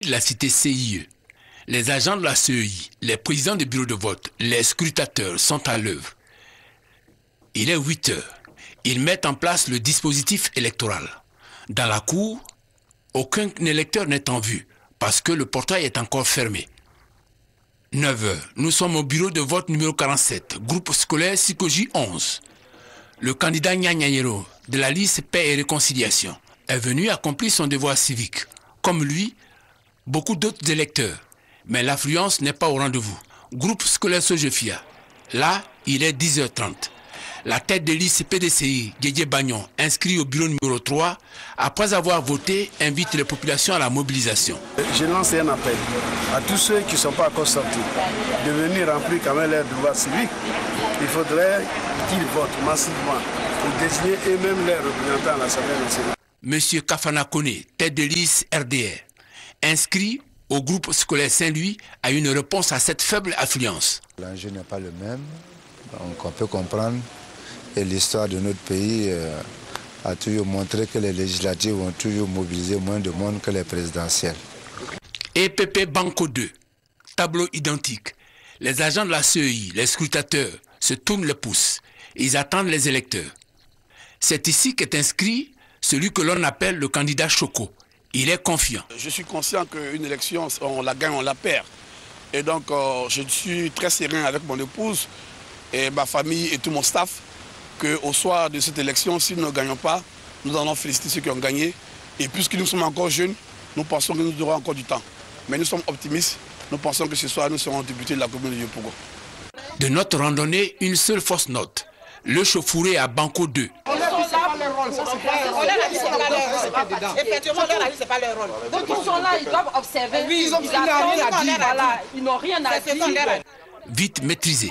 La cité CIE, les agents de la CEI, les présidents des bureaux de vote, les scrutateurs sont à l'œuvre. Il est 8 heures. Ils mettent en place le dispositif électoral. Dans la cour, aucun électeur n'est en vue parce que le portail est encore fermé. 9 heures. Nous sommes au bureau de vote numéro 47, groupe scolaire Sikoji 11. Le candidat Nyanyero de la liste Paix et Réconciliation est venu accomplir son devoir civique. Comme lui, beaucoup d'autres électeurs. Mais l'affluence n'est pas au rendez-vous. Groupe scolaire Sojefia. Là, il est 10h30. La tête de liste PDCI, Didier Bagnon, inscrit au bureau numéro 3, après avoir voté, invite les populations à la mobilisation. Je lance un appel à tous ceux qui ne sont pas encore sortis de venir remplir quand même leur devoir civique. Il faudrait qu'ils votent massivement pour désigner eux-mêmes leurs représentants à l'Assemblée nationale. Monsieur Kafana Kone, tête de liste RDR, inscrit au groupe scolaire Saint-Louis, a une réponse à cette faible affluence. L'enjeu n'est pas le même, donc on peut comprendre. Et l'histoire de notre pays a toujours montré que les législatives ont toujours mobilisé moins de monde que les présidentielles. EPP Banco 2, tableau identique. Les agents de la CEI, les scrutateurs, se tournent les pouces. Ils attendent les électeurs. C'est ici qu'est inscrit celui que l'on appelle le candidat Choco. Il est confiant. Je suis conscient qu'une élection, on la gagne, on la perd. Et donc, je suis très serein avec mon épouse et ma famille et tout mon staff qu'au soir de cette élection, si nous ne gagnons pas, nous allons féliciter ceux qui ont gagné. Et puisque nous sommes encore jeunes, nous pensons que nous aurons encore du temps. Mais nous sommes optimistes. Nous pensons que ce soir, nous serons députés de la commune de Yopougon. De notre randonnée, une seule fausse note. Le chauffouré à Banco 2. Effectivement, c'est pas leur rôle. Donc ils sont là, ils doivent observer. Oui, ils n'ont rien à dire. Vite maîtrisé.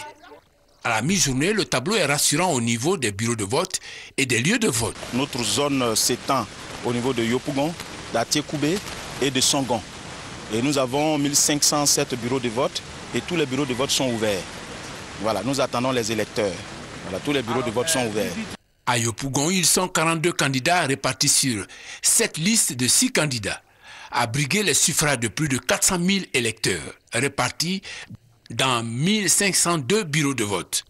À la mi-journée, le tableau est rassurant au niveau des bureaux de vote et des lieux de vote. Notre zone s'étend au niveau de Yopougon, d'Atiekoubé et de Songon. Et nous avons 1507 bureaux de vote et tous les bureaux de vote sont ouverts. Voilà, nous attendons les électeurs. Voilà, tous les bureaux de vote sont ouverts. À Yopougon, ils sont 42 candidats répartis sur 7 listes de 6 candidats, à briguer les suffrages de plus de 400 000 électeurs répartis dans 1502 bureaux de vote.